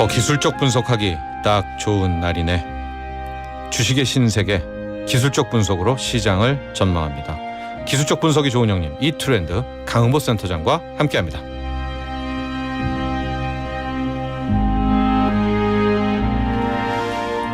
기술적 분석하기 딱 좋은 날이네. 주식의 신세계 기술적 분석으로 시장을 전망합니다. 기술적 분석이 좋은 형님 이트렌드 강은보 센터장과 함께합니다.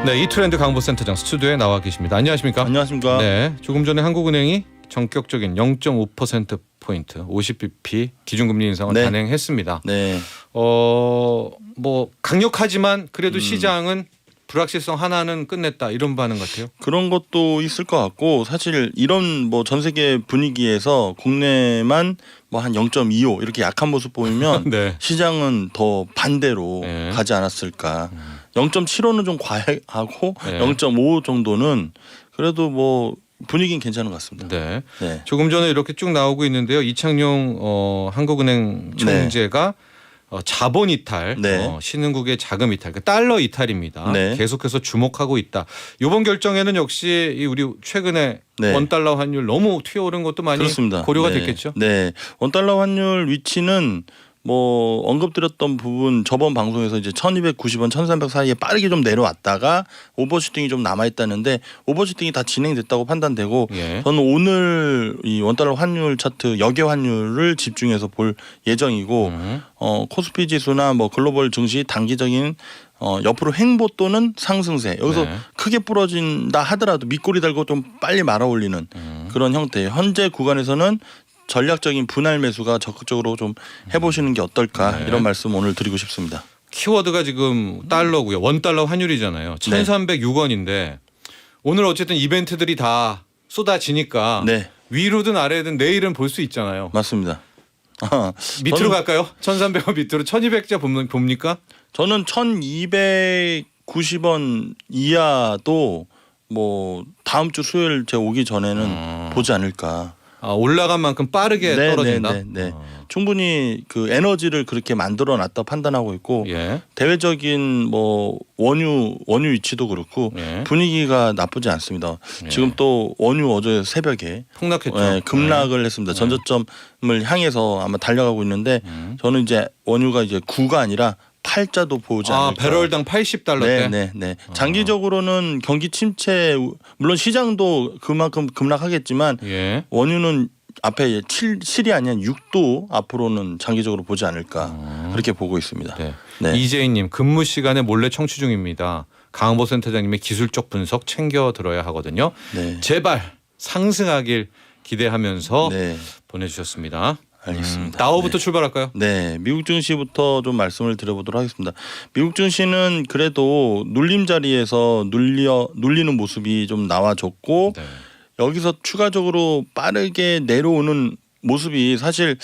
네, 이트렌드 강은보 센터장 스튜디오에 나와 계십니다. 안녕하십니까? 안녕하십니까? 네, 조금 전에 한국은행이 전격적인 0.5%포인트 50bp 기준금리 인상을 단행했습니다. 네. 뭐 강력하지만 그래도 시장은 불확실성 하나는 끝냈다 이런 반응 같아요. 그런 것도 있을 것 같고 사실 이런 뭐 전 세계 분위기에서 국내만 뭐 한 0.25 이렇게 약한 모습 보이면 네. 시장은 더 반대로 네. 가지 않았을까. 0.75는 좀 과하고 네. 0.5 정도는 그래도 뭐 분위기는 괜찮은 것 같습니다. 네. 네. 조금 전에 이렇게 쭉 나오고 있는데요. 이창용 한국은행 총재가 자본 이탈, 네. 신흥국의 자금 이탈, 그러니까 달러 이탈입니다. 네. 계속해서 주목하고 있다. 이번 결정에는 역시 이 우리 최근에 네. 원달러 환율 너무 튀어오른 것도 많이 그렇습니다. 고려가 네. 됐겠죠. 네. 원달러 환율 위치는 뭐 언급드렸던 부분 저번 방송에서 이제 1290원 1300 사이에 빠르게 좀 내려왔다가 오버슈팅이 좀 남아있다는데 오버슈팅이 다 진행됐다고 판단되고 예. 저는 오늘 이 원달러 환율 차트 역외 환율을 집중해서 볼 예정이고 코스피 지수나 뭐 글로벌 증시 단기적인 옆으로 횡보 또는 상승세 여기서 네. 크게 부러진다 하더라도 밑꼬리 달고 좀 빨리 말아 올리는 그런 형태예요. 현재 구간에서는 전략적인 분할 매수가 적극적으로 좀 해보시는 게 어떨까 네. 이런 말씀 오늘 드리고 싶습니다. 키워드가 지금 달러고요. 원달러 환율이잖아요. 1306원인데 오늘 어쨌든 이벤트들이 다 쏟아지니까 네, 위로든 아래든 내일은 볼 수 있잖아요. 맞습니다. 밑으로 갈까요? 1300원 밑으로 1200자 봅니까? 저는 1290원 이하도 뭐 다음 주 수요일 제가 오기 전에는 보지 않을까. 올라간 만큼 빠르게 떨어진다. 네. 충분히 그 에너지를 그렇게 만들어 놨다 판단하고 있고 예. 대외적인 뭐 원유 위치도 그렇고 예. 분위기가 나쁘지 않습니다. 예. 지금 또 원유 어제 새벽에 폭락했죠. 급락을 했습니다. 전저점을 향해서 아마 달려가고 있는데 저는 이제 원유가 이제 9가 아니라 8자도 보지 않을까. 배럴당 80달러대. 네. 장기적으로는 경기 침체 물론 시장도 그만큼 급락하겠지만 예. 원유는 앞에 7이 아니라 6도 앞으로는 장기적으로 보지 않을까 그렇게 보고 있습니다. 네. 네. 이재희님 근무 시간에 몰래 청취 중입니다. 강은보 센터장님의 기술적 분석 챙겨 들어야 하거든요. 네. 제발 상승하길 기대하면서 네. 보내주셨습니다. 알겠습니다. 다우부터 네. 출발할까요? 네, 미국 증시부터 좀 말씀을 드려보도록 하겠습니다. 미국 증시는 그래도 눌림 자리에서 눌리는 모습이 좀 나와줬고 네. 여기서 추가적으로 빠르게 내려오는 모습이 사실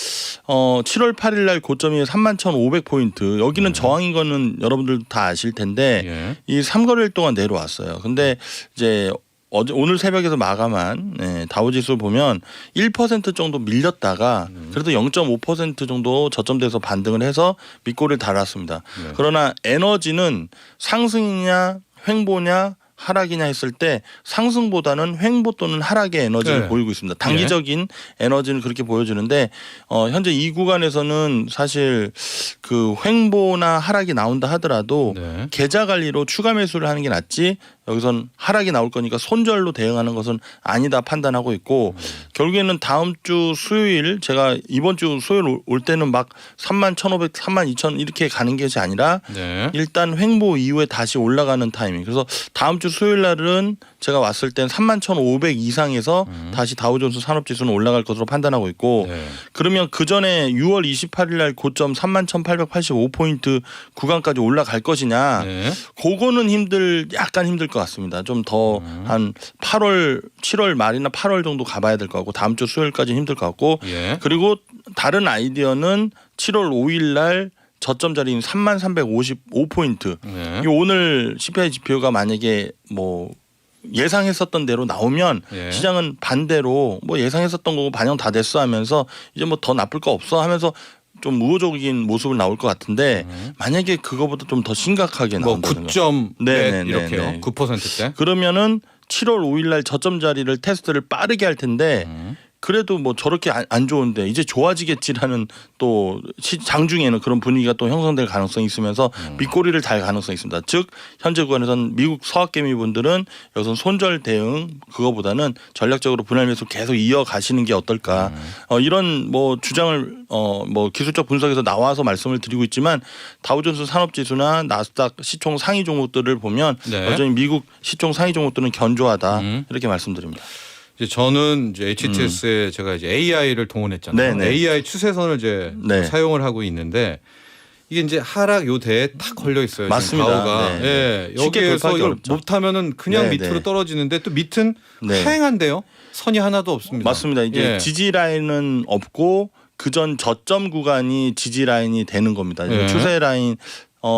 7월 8일 날 고점이 31,500포인트 여기는 저항인 거는 여러분들 다 아실 텐데 예. 이 3거래일 동안 내려왔어요. 근데 이제 오늘 새벽에서 마감한 다우지수 보면 1% 정도 밀렸다가 그래도 0.5% 정도 저점돼서 반등을 해서 밑꼬리를 달았습니다. 네. 그러나 에너지는 상승이냐 횡보냐 하락이냐 했을 때 상승보다는 횡보 또는 하락의 에너지를 네. 보이고 있습니다. 단기적인 에너지는 그렇게 보여주는데 현재 이 구간에서는 사실 그 횡보나 하락이 나온다 하더라도 네. 계좌 관리로 추가 매수를 하는 게 낫지 여기선 하락이 나올 거니까 손절로 대응하는 것은 아니다 판단하고 있고 결국에는 다음 주 수요일 제가 이번 주 수요일 올 때는 막 31,500, 32,000 이렇게 가는 것이 아니라 네. 일단 횡보 이후에 다시 올라가는 타이밍. 그래서 다음 주 수요일 날은 제가 왔을 땐 31,500 이상에서 다시 다우존스 산업지수는 올라갈 것으로 판단하고 있고 네. 그러면 그 전에 6월 28일 날 고점 31,885포인트 구간까지 올라갈 것이냐. 네. 그거는 약간 힘들 것 같습니다. 좀 더 한 8월, 7월 말이나 8월 정도 가봐야 될 것 같고 다음 주 수요일까지는 힘들 것 같고 예. 그리고 다른 아이디어는 7월 5일 날 저점 자리인 33,155포인트. 네. 이 오늘 CPI 지표가 만약에 뭐 예상했었던 대로 나오면 예. 시장은 반대로 뭐 예상했었던 거고 반영 다 됐어 하면서 이제 뭐 더 나쁠 거 없어 하면서 좀 우호적인 모습을 나올 것 같은데 만약에 그거보다 좀 더 심각하게 뭐 나온다는 거. 9점 네, 이렇게요. 네. 9%대. 그러면은 7월 5일 날 저점 자리를 테스트를 빠르게 할 텐데 그래도 뭐 저렇게 안 좋은데 이제 좋아지겠지라는 또 장중에는 그런 분위기가 또 형성될 가능성이 있으면서 밑꼬리를 달 가능성이 있습니다. 즉 현재 구간에서는 미국 서학개미 분들은 여기서 손절 대응 그거보다는 전략적으로 분할 매수 계속 이어가시는 게 어떨까 이런 뭐 주장을 뭐 기술적 분석에서 나와서 말씀을 드리고 있지만 다우존스 산업지수나 나스닥 시총 상위 종목들을 보면 네. 여전히 미국 시총 상위 종목들은 견조하다 이렇게 말씀드립니다. 이제 저는 이제 HTS에 제가 이제 AI를 동원했잖아요. 네네. AI 추세선을 이제 네. 사용을 하고 있는데 이게 이제 하락 요대에 탁 걸려 있어요. 맞습니다. 다우가. 네. 예. 쉽게 여기에서 돌파하기 이걸 어렵죠. 못하면은 그냥 네, 밑으로 네. 떨어지는데 또 밑은 네. 하행한데요. 선이 하나도 없습니다. 맞습니다. 이제 예. 지지 라인은 없고 그전 저점 구간이 지지 라인이 되는 겁니다. 예. 추세 라인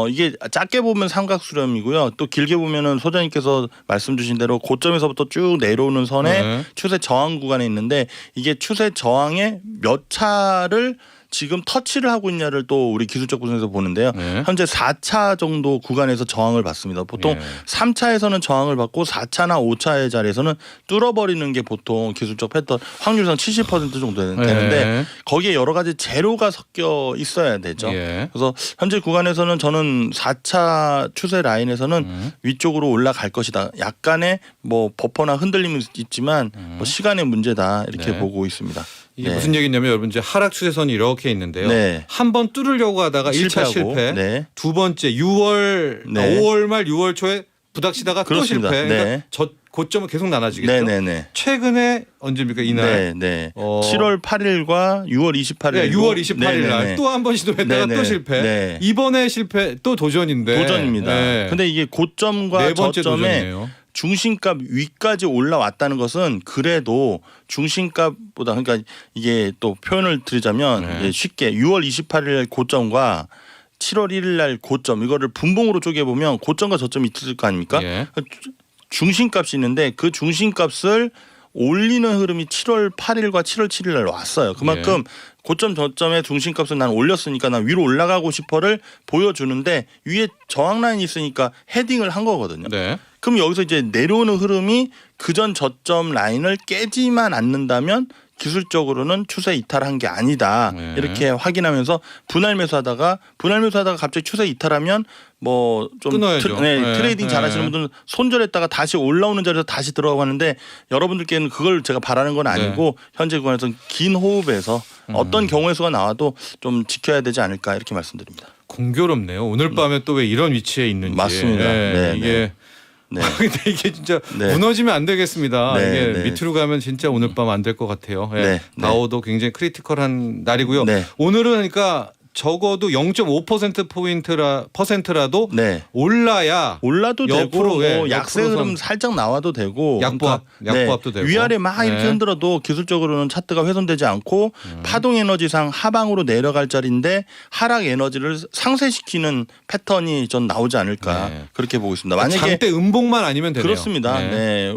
이게 작게 보면 삼각수렴이고요. 또 길게 보면은 소장님께서 말씀 주신 대로 고점에서부터 쭉 내려오는 선에 네. 추세 저항 구간에 있는데 이게 추세 저항의 몇 차를 지금 터치를 하고 있냐를 또 우리 기술적 분석에서 보는데요. 네. 현재 4차 정도 구간에서 저항을 받습니다. 보통 예. 3차에서는 저항을 받고 4차나 5차의 자리에서는 뚫어버리는 게 보통 기술적 패턴 확률상 70% 정도 되는데 예. 거기에 여러 가지 재료가 섞여 있어야 되죠. 예. 그래서 현재 구간에서는 저는 4차 추세 라인에서는 위쪽으로 올라갈 것이다. 약간의 뭐 버퍼나 흔들림은 있지만 뭐 시간의 문제다 이렇게 네. 보고 있습니다. 이게 네. 무슨 얘기냐면 여러분 이제 하락 추세선이 이렇게 있는데요. 네. 한 번 뚫으려고 하다가 1차 실패하고, 실패. 네. 두 번째 6월 네. 5월 말 6월 초에 부닥치다가 그렇습니다. 또 실패. 그러니까 네. 저 고점은 계속 나눠지겠죠. 네네네. 최근에 언제입니까 이날? 네. 7월 7월 8일과 6월 28일. 네, 6월 28일 날 또 한 번 시도했다가 네네. 또 실패. 네. 이번에 실패 또 도전인데. 도전입니다. 네. 근데 이게 고점과 네 번째 저점에 도전이네요. 중심값 위까지 올라왔다는 것은 그래도 중심값보다 그러니까 이게 또 표현을 드리자면 네. 이게 쉽게 6월 28일 고점과 7월 1일 날 고점 이거를 분봉으로 쪼개보면 고점과 저점이 있을 거 아닙니까? 예. 중심값이 있는데 그 중심값을 올리는 흐름이 7월 8일과 7월 7일 날 왔어요. 그만큼 고점 저점의 중심값을 난 올렸으니까 난 위로 올라가고 싶어를 보여주는데 위에 저항 라인이 있으니까 헤딩을 한 거거든요. 네. 그럼 여기서 이제 내려오는 흐름이 그전 저점 라인을 깨지만 않는다면 기술적으로는 추세 이탈한 게 아니다. 네. 이렇게 확인하면서 분할 매수하다가 갑자기 추세 이탈하면 뭐 좀 끊어야죠. 네. 트레이딩 잘하시는 네. 분들은 손절했다가 다시 올라오는 자리에서 다시 들어가고 하는데 여러분들께는 그걸 제가 바라는 건 아니고 네. 현재 구간에서 긴 호흡에서 어떤 경우의 수가 나와도 좀 지켜야 되지 않을까 이렇게 말씀드립니다. 공교롭네요. 오늘 밤에 또 왜 이런 위치에 있는지. 맞습니다. 네, 이게 네. 근데 이게 진짜 네. 무너지면 안 되겠습니다. 네, 이게 네. 밑으로 가면 진짜 오늘 밤 안 될 것 같아요. 예. 네, 네. 다우도 굉장히 크리티컬한 날이고요. 네. 오늘은 그러니까 적어도 0.5%포인트라도 네. 올라야 올라도 되고 옆으로, 예, 뭐 약세 옆으로선 흐름 살짝 나와도 되고 약보합, 그러니까 약보합도 되고. 위아래 막 이렇게 네. 흔들어도 기술적으로는 차트가 훼손되지 않고 파동 에너지상 하방으로 내려갈 자리인데 하락 에너지를 상쇄시키는 패턴이 전 나오지 않을까 네. 그렇게 보고 있습니다. 만약에 장대 음봉만 아니면 되네요. 그렇습니다. 네. 네.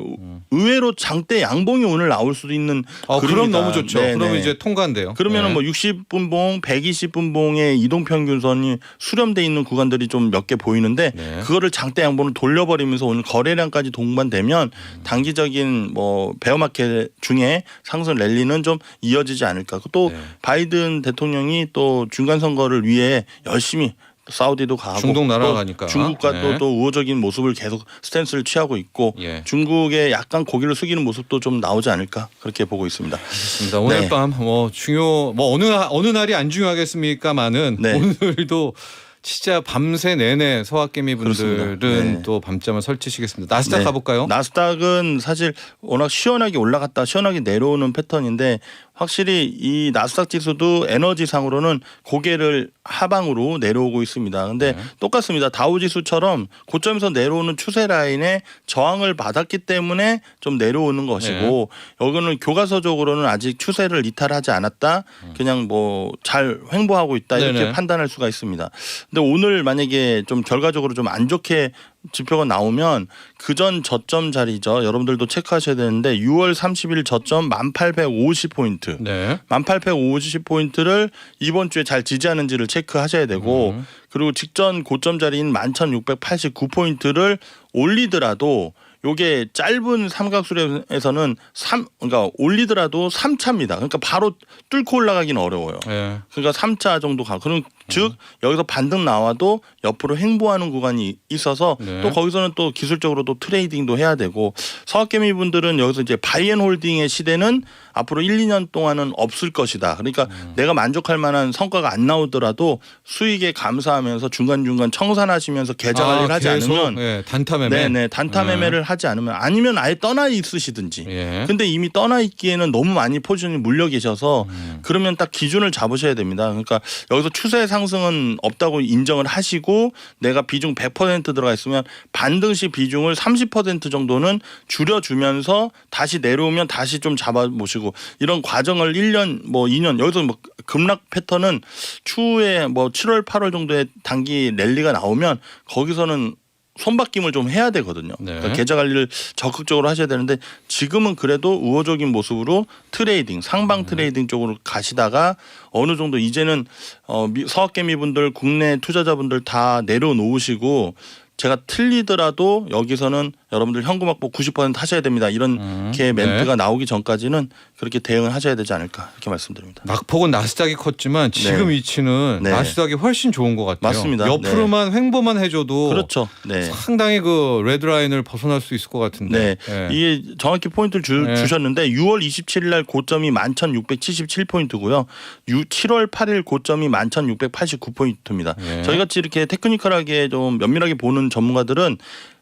의외로 장대 양봉이 오늘 나올 수도 있는 그럼 그림이다. 너무 좋죠. 네, 그러면 네. 이제 통과인데요. 그러면은 네. 뭐 60분봉, 120분봉의 이동평균선이 수렴돼 있는 구간들이 좀 몇 개 보이는데 네. 그거를 장대 양봉을 돌려버리면서 오늘 거래량까지 동반되면 단기적인 뭐 베어마켓 중에 상승 랠리는 좀 이어지지 않을까. 또 네. 바이든 대통령이 또 중간 선거를 위해 열심히 사우디도 가고 중동 나라 또 가니까. 중국과 네. 또 우호적인 모습을 계속 스탠스를 취하고 있고 예. 중국에 약간 고개를 숙이는 모습도 좀 나오지 않을까 그렇게 보고 있습니다. 알겠습니다. 오늘 네. 밤 뭐 어느 날이 안 중요하겠습니까만은 네. 오늘도 진짜 밤새 내내 소확개미 분들은 그렇습니다. 네. 또 밤잠을 설치시겠습니다. 나스닥 네. 가볼까요? 나스닥은 사실 워낙 시원하게 올라갔다 시원하게 내려오는 패턴인데 확실히 이 나스닥 지수도 에너지상으로는 고개를 하방으로 내려오고 있습니다. 근데 똑같습니다. 다우 지수처럼 고점에서 내려오는 추세 라인에 저항을 받았기 때문에 좀 내려오는 것이고 여기는 교과서적으로는 아직 추세를 이탈하지 않았다. 그냥 뭐 잘 횡보하고 있다 이렇게 네네. 판단할 수가 있습니다. 근데 오늘 만약에 좀 결과적으로 좀 안 좋게 지표가 나오면 그전 저점 자리죠. 여러분들도 체크하셔야 되는데 6월 30일 저점 1850포인트. 네. 1850포인트를 이번 주에 잘 지지하는지를 체크하셔야 되고 그리고 직전 고점 자리인 11,689포인트를 올리더라도 요게 짧은 삼각수렴에서는 그러니까 올리더라도 3차입니다. 그러니까 바로 뚫고 올라가기는 어려워요. 예. 그러니까 3차 정도 가. 그럼 즉 여기서 반등 나와도 옆으로 횡보하는 구간이 있어서 네. 또 거기서는 또 기술적으로 또 트레이딩도 해야 되고 서학개미 분들은 여기서 이제 바이앤홀딩의 시대는 앞으로 1, 2년 동안은 없을 것이다. 그러니까 내가 만족할 만한 성과가 안 나오더라도 수익에 감사하면서 중간중간 청산하시면서 계좌 관리를 하지 계속? 않으면 예, 단타 매매. 네네 단타 매매를 하지 않으면 아니면 아예 떠나 있으시든지. 예. 근데 이미 떠나 있기에는 너무 많이 포지션이 물려 계셔서 그러면 딱 기준을 잡으셔야 됩니다. 그러니까 여기서 추세 상승은 없다고 인정을 하시고 내가 비중 100% 들어가 있으면 반등 시 비중을 30% 정도는 줄여주면서 다시 내려오면 다시 좀 잡아보시고 이런 과정을 1년 뭐 2년 여기서 뭐 급락 패턴은 추후에 뭐 7월 8월 정도에 단기 랠리가 나오면 거기서는 손바뀜을 좀 해야 되거든요. 네. 그러니까 계좌 관리를 적극적으로 하셔야 되는데 지금은 그래도 우호적인 모습으로 트레이딩, 상방 트레이딩 쪽으로 가시다가 어느 정도 이제는 서학개미 분들, 국내 투자자분들 다 내려놓으시고 제가 틀리더라도 여기서는 여러분들 현금 확보 90% 하셔야 됩니다. 이렇게 멘트가 나오기 전까지는 그렇게 대응을 하셔야 되지 않을까 이렇게 말씀드립니다. 낙폭은 나스닥이 컸지만 지금 네. 위치는 네. 나스닥이 훨씬 좋은 것 같아요. 맞습니다. 옆으로만 횡보만 해줘도 그렇죠. 네. 상당히 그 레드라인을 벗어날 수 있을 것 같은데. 네. 이게 정확히 포인트를 주셨는데 6월 27일 날 고점이 11,677포인트고요. 7월 8일 고점이 11,689포인트입니다. 네. 저희같이 이렇게 테크니컬하게 좀 면밀하게 보는 전문가들은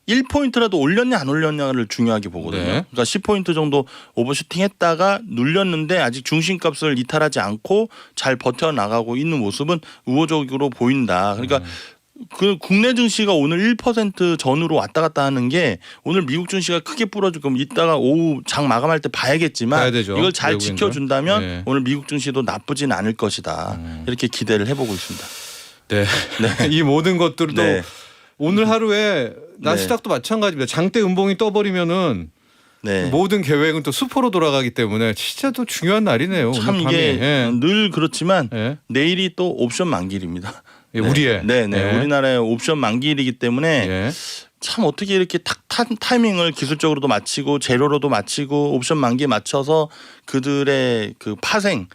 1포인트라도 올렸냐 안 올렸냐를 중요하게 보거든요. 네. 그러니까 10포인트 정도 오버슈팅 했다가 눌렸는데 아직 중심값을 이탈하지 않고 잘 버텨나가고 있는 모습은 우호적으로 보인다. 그러니까 그 국내 증시가 오늘 1% 전후로 왔다 갔다 하는 게 오늘 미국 증시가 크게 부러지고 이따가 오후 장 마감할 때 봐야겠지만 봐야 되죠. 이걸 잘 외국인들. 지켜준다면 네. 오늘 미국 증시도 나쁘진 않을 것이다. 이렇게 기대를 해보고 있습니다. 네. 이 모든 것들도 네. 오늘 하루에 나스닥도 마찬가지입니다. 장대 음봉이 떠버리면은 네. 모든 계획은 또 수포로 돌아가기 때문에 진짜 또 중요한 날이네요. 참 오늘 밤이. 이게 예. 늘 그렇지만 예. 내일이 또 옵션 만기일입니다. 예, 우리의. 네네. 예. 우리나라의 옵션 만기일이기 때문에 예. 참 어떻게 이렇게 타이밍을 기술적으로도 맞추고 재료로도 맞추고 옵션 만기에 맞춰서 그들의 그 파생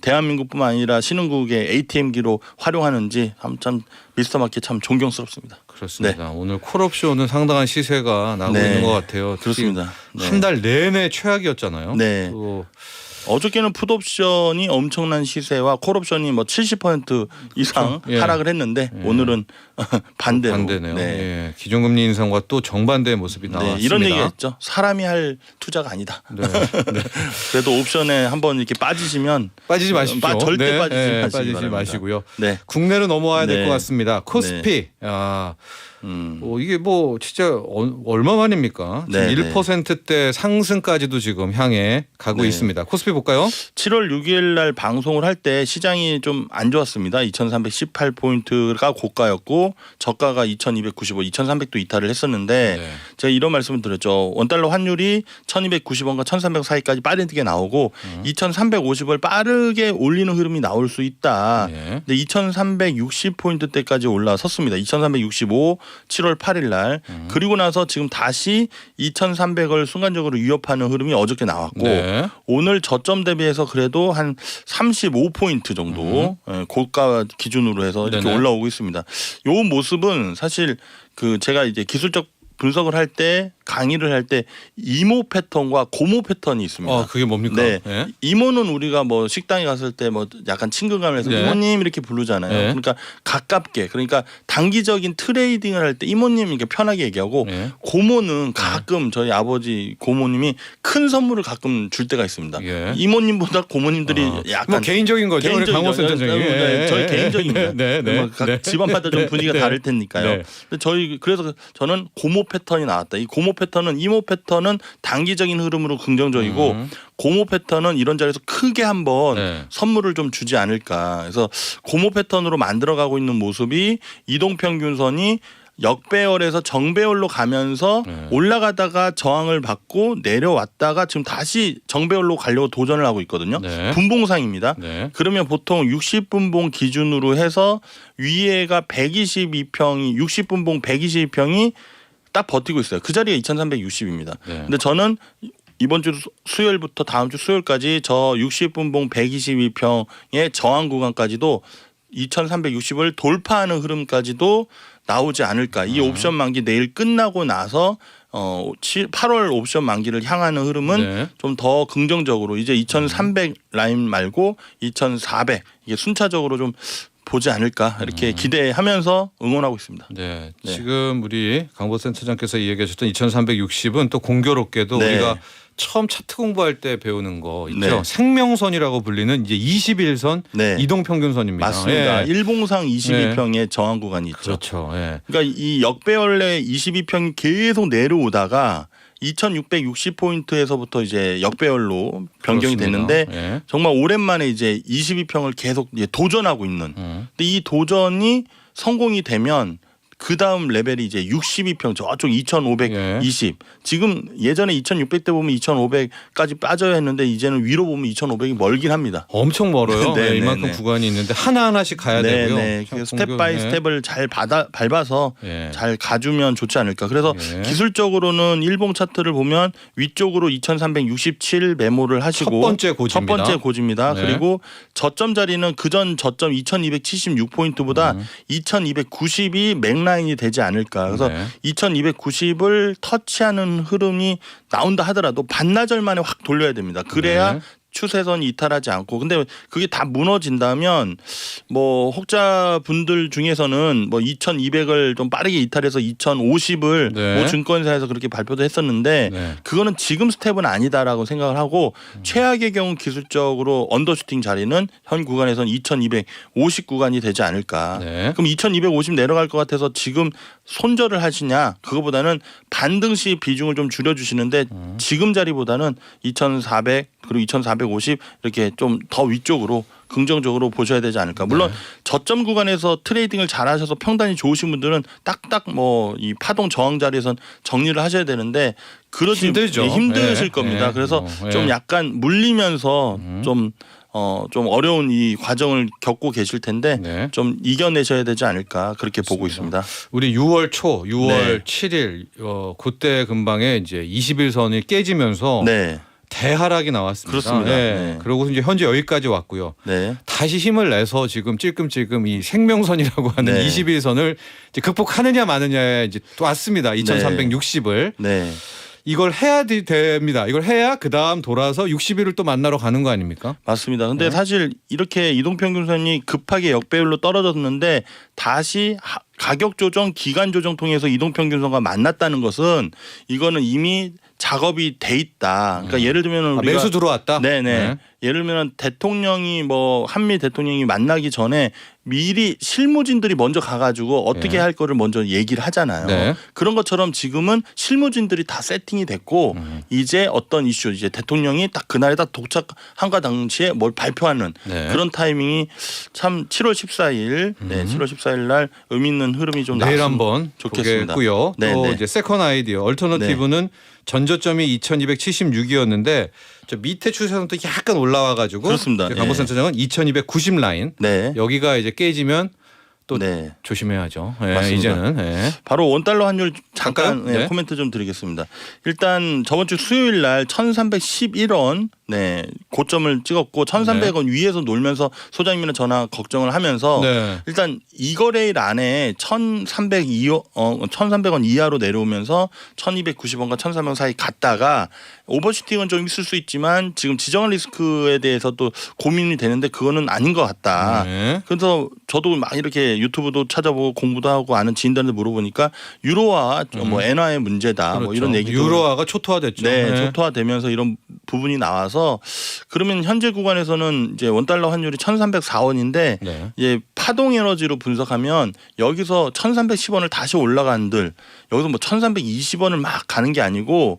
대한민국뿐만 아니라 신흥국의 ATM기로 활용하는지 참 미스터마켓 참 존경스럽습니다. 그렇습니다. 오늘 콜옵션은 상당한 시세가 나고 있는 것 같아요. 그렇습니다. 네. 한 달 내내 최악이었잖아요. 네. 또 어저께는 풋옵션이 엄청난 시세와 콜옵션이 뭐 70% 이상 그렇죠. 예. 하락을 했는데 오늘은 반대로. 반대네요. 네. 예. 기존금리 인상과 또 정반대의 모습이 나왔습니다. 네, 이런 얘기했죠. 사람이 할 투자가 아니다. 네. 그래도 옵션에 한번 이렇게 빠지시면 빠지지 마십시오. 절대 네. 빠지지 네, 마시기 빠지지 바랍니다. 마시고요. 네. 국내로 넘어와야 될 네. 것 같습니다. 코스피. 이게 뭐 진짜 얼마 만입니까? 네, 지금 1%대 상승까지도 지금 향해 가고 네. 있습니다. 코스피 볼까요? 7월 6일 날 방송을 할 때 시장이 좀 안 좋았습니다. 2318포인트가 고가였고 저가가 2295, 2300도 이탈을 했었는데 네. 제가 이런 말씀을 드렸죠. 원달러 환율이 1290원과 1300 사이까지 빠르게 나오고 2350을 빠르게 올리는 흐름이 나올 수 있다. 네. 근데 2360포인트대까지 올라섰습니다. 2365 7월 8일 날. 그리고 나서 지금 다시 2300을 순간적으로 위협하는 흐름이 어저께 나왔고 네. 오늘 저점 대비해서 그래도 한 35포인트 정도 고가 기준으로 해서 이렇게 네네. 올라오고 있습니다. 요 모습은 사실 그 제가 이제 기술적 분석을 할 때 강의를 할 때 이모 패턴과 고모 패턴이 있습니다. 그게 뭡니까? 네. 네. 이모는 우리가 뭐 식당에 갔을 때 뭐 약간 친근감을 해서 네. 이모님 이렇게 부르잖아요. 네. 그러니까 가깝게 그러니까 단기적인 트레이딩을 할 때 이모님 이렇게 편하게 얘기하고 네. 고모는 가끔 저희 아버지 고모님이 큰 선물을 가끔 줄 때가 있습니다. 예. 이모님보다 고모님들이 약간 뭐 개인적인 거죠. 우리 강호 센터장님. 네, 저희 개인적입니다. 네, 네, 뭐 각 네. 집안마다 좀 분위기가 네. 다를 테니까요. 네. 근데 저희 그래서 저는 고모 패턴이 나왔다. 이 고모 패턴은 이모 패턴은 단기적인 흐름으로 긍정적이고 고모 패턴은 이런 자리에서 크게 한번 네. 선물을 좀 주지 않을까. 그래서 고모 패턴으로 만들어가고 있는 모습이 이동평균선이 역배열에서 정배열로 가면서 올라가다가 저항을 받고 내려왔다가 지금 다시 정배열로 가려고 도전을 하고 있거든요. 네. 분봉상입니다. 네. 그러면 보통 60분봉 기준으로 해서 위에가 122평이 60분봉 122평이 딱 버티고 있어요. 그 자리가 2360입니다. 네. 근데 저는 이번 주 수요일부터 다음 주 수요일까지 저 60분봉 122평의 저항 구간까지도 2360을 돌파하는 흐름까지도 나오지 않을까. 이 옵션 만기 내일 끝나고 나서 8월 옵션 만기를 향하는 흐름은 네. 좀 더 긍정적으로 이제 2300 라인 말고 2400 이게 순차적으로 좀 보지 않을까 이렇게 기대하면서 응원하고 있습니다. 네. 네. 지금 우리 강보 센터장께서 이야기하셨던 2360은 또 공교롭게도 네. 우리가 처음 차트 공부할 때 배우는 거 있죠. 네. 생명선이라고 불리는 이제 21선 네. 이동평균선입니다. 맞습니다. 예. 일봉상 22평의 저항 구간이 있죠. 그렇죠. 예. 그러니까 이 역배열의 22평이 계속 내려오다가 2660포인트에서부터 이제 역배열로 변경이 그렇습니다. 됐는데 예. 정말 오랜만에 이제 22평을 계속 이제 도전하고 있는. 근데 이 도전이 성공이 되면 그 다음 레벨이 이제 62평 저쪽 2520 지금 예전에 2600때 보면 2500까지 빠져야 했는데 이제는 위로 보면 2500이 멀긴 합니다. 엄청 멀어요. 네, 네, 이만큼 네, 네. 구간이 있는데 하나하나씩 가야 되고요. 네. 참 스텝 공교- 바이 예. 스텝을 잘 밟아서 예. 잘 가주면 좋지 않을까. 그래서 예. 기술적으로는 일봉 차트를 보면 위쪽으로 2367 메모를 하시고 첫 번째 고지입니다. 첫 번째 고지입니다. 네. 그리고 저점 자리는 그전 저점 2276포인트보다 2290이 맥라인이 되지 않을까. 그래서 네. 2290을 터치하는 흐름이 나온다 하더라도 반나절 만에 확 돌려야 됩니다. 그래야 네. 추세선이 이탈하지 않고. 근데 그게 다 무너진다면 뭐 혹자분들 중에서는 뭐 2200을 좀 빠르게 이탈해서 2050을 네. 모 증권사에서 그렇게 발표도 했었는데 네. 그거는 지금 스텝은 아니다라고 생각을 하고 최악의 경우 기술적으로 언더슈팅 자리는 현 구간에서는 2250 구간이 되지 않을까. 네. 그럼 2250 내려갈 것 같아서 지금 손절을 하시냐. 그거보다는 반등시 비중을 좀 줄여주시는데 지금 자리보다는 2400 그리고 2450 이렇게 좀 더 위쪽으로 긍정적으로 보셔야 되지 않을까. 물론 저점 구간에서 트레이딩을 잘하셔서 평단이 좋으신 분들은 딱딱 뭐 이 파동 저항 자리에선 정리를 하셔야 되는데 그러지 힘들죠. 힘드실 예, 겁니다. 예. 그래서 예. 좀 약간 물리면서 좀 어려운 이 과정을 겪고 계실 텐데 네. 좀 이겨내셔야 되지 않을까 그렇게 보고 있습니다. 우리 6월 초, 6월 네. 7일 그때 근방에 이제 21선이 깨지면서 네, 대하락이 나왔습니다. 그렇습니다. 예. 네. 그리고 이제 현재 여기까지 왔고요. 네, 다시 힘을 내서 지금 찔끔찔끔 이 생명선이라고 하는 네. 21선을 이제 극복하느냐 마느냐에 이제 또 왔습니다. 2360을 네. 이걸 해야 됩니다. 이걸 해야 그 다음 돌아서 60일을 또 만나러 가는 거 아닙니까? 맞습니다. 근데 네. 사실 이렇게 이동평균선이 급하게 역배율로 떨어졌는데 다시 가격 조정, 기간 조정 통해서 이동평균선과 만났다는 것은 이거는 이미 작업이 돼 있다. 그러니까 예를 들면 우리가 매수 들어왔다. 네네. 네. 예를 들면 대통령이 뭐 한미 대통령이 만나기 전에 미리 실무진들이 먼저 가가지고 어떻게 네. 할 거를 먼저 얘기를 하잖아요. 네. 그런 것처럼 지금은 실무진들이 다 세팅이 됐고 이제 어떤 이슈 이제 대통령이 딱 그날에 딱 도착한가 당시에 뭘 발표하는 네. 그런 타이밍이 참 7월 14일 네 7월 14일 날 의미 있는 흐름이 좀 내일 나왔으면 한번 좋겠습니다. 보겠고요. 네, 또 네. 이제 세컨 아이디어 얼터너티브는 전저점이 2276이었는데 저 밑에 추세선 또 약간 올라와가지고 그렇습니다. 강보센터장은 2290 라인 네. 여기가 이제 깨지면 또 네. 조심해야죠. 예, 맞습니다. 이제는 예. 바로 원달러 환율 잠깐 할까요? 네. 코멘트 좀 드리겠습니다. 일단 저번 주 수요일 날 1311원 네 고점을 찍었고 1300원 위에서 놀면서 소장님이랑 전화 걱정을 하면서 네. 일단 이 거래일 안에 1300원 이하로 내려오면서 1290원과 1300원 사이 갔다가 오버슈팅은 좀 있을 수 있지만 지금 지정한 리스크에 대해서 또 고민이 되는데 그거는 아닌 것 같다. 네. 그래서 저도 막 이렇게 유튜브도 찾아보고 공부도 하고 아는 지인들한테 물어보니까 유로와 뭐 엔화의 문제다 뭐 그렇죠. 이런 얘기도 유로화가 초토화됐죠. 네, 네. 초토화되면서 이런 부분이 나와서 그러면 현재 구간에서는 이제 원달러 환율이 1,304원인데 네. 이제 파동 에너지로 분석하면 여기서 1,310원을 다시 올라간들 여기서 뭐 1,320원을 막 가는 게 아니고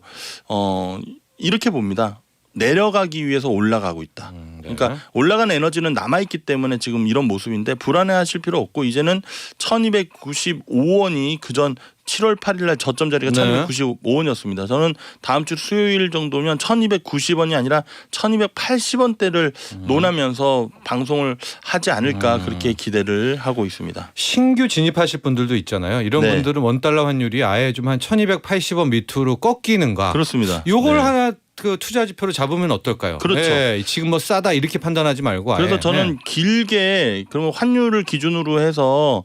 이렇게 봅니다. 내려가기 위해서 올라가고 있다. 네. 그러니까 올라간 에너지는 남아있기 때문에 지금 이런 모습인데 불안해하실 필요 없고 이제는 1295원이 그전 7월 8일 날 저점 자리가 네. 1295원이었습니다. 저는 다음 주 수요일 정도면 1290원이 아니라 1280원대를 논하면서 방송을 하지 않을까 그렇게 기대를 하고 있습니다. 신규 진입하실 분들도 있잖아요. 이런 네. 분들은 원달러 환율이 아예 좀 한 1280원 밑으로 꺾이는가. 그렇습니다. 요걸 네. 하나 그 투자 지표로 잡으면 어떨까요? 그렇죠. 예, 지금 뭐 싸다 이렇게 판단하지 말고 아예. 그래서 저는 길게 그러면 환율을 기준으로 해서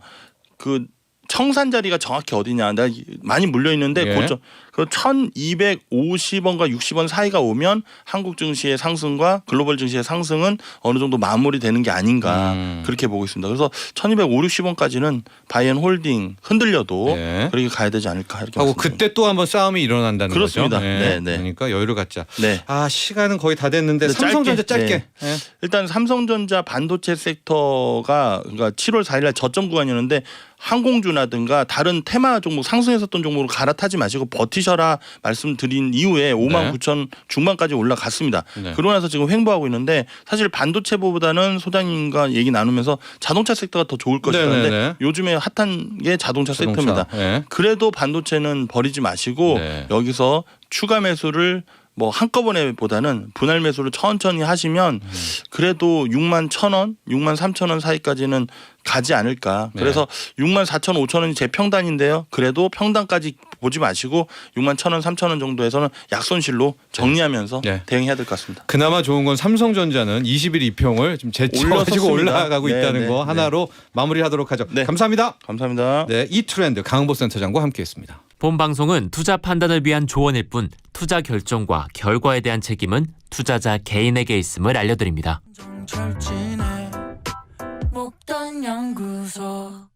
그 청산 자리가 정확히 어디냐. 나 많이 물려 있는데 예. 고점 그 1250원과 60원 사이가 오면 한국 증시의 상승과 글로벌 증시의 상승은 어느 정도 마무리되는 게 아닌가 그렇게 보고 있습니다. 그래서 1250, 60원까지는 바이앤홀딩 흔들려도 예. 그렇게 가야 되지 않을까 이렇게 하고 말씀드립니다. 그때 또 한번 싸움이 일어난다는 그렇습니다. 거죠. 예. 네, 네. 그러니까 여유를 갖자. 네. 아 시간은 거의 다 됐는데 네, 삼성전자 짧게. 짧게. 예. 일단 삼성전자 반도체 섹터가 그러니까 7월 4일 날 저점 구간이었는데 항공주라든가 다른 테마 종목 상승했었던 종목으로 갈아타지 마시고 버티셔라 말씀드린 이후에 59,000 중반까지 올라갔습니다. 네. 그러고 나서 지금 횡보하고 있는데 사실 반도체보다는 소장님과 얘기 나누면서 자동차 섹터가 더 좋을 것이라는데 네네네. 요즘에 핫한 게 자동차 섹터입니다. 예. 그래도 반도체는 버리지 마시고 네. 여기서 추가 매수를 뭐 한꺼번에 보다는 분할 매수를 천천히 하시면 그래도 61,000원, 63,000원 사이까지는 가지 않을까. 네. 그래서 64,000원, 5,000원이 제 평단인데요. 그래도 평단까지 보지 마시고 61,000원, 3,000원 정도에서는 약손실로 정리하면서 네. 대응해야 될 것 같습니다. 그나마 좋은 건 삼성전자는 20일 이평을 좀 제쳐가지고 올라섰습니다. 올라가고 네, 있다는 네, 거 네. 하나로 마무리하도록 하죠. 네. 감사합니다. 감사합니다. 네, 이 트렌드 강은보 센터장과 함께했습니다. 본 방송은 투자 판단을 위한 조언일 뿐 투자 결정과 결과에 대한 책임은 투자자 개인에게 있음을 알려드립니다. 목돈 연구소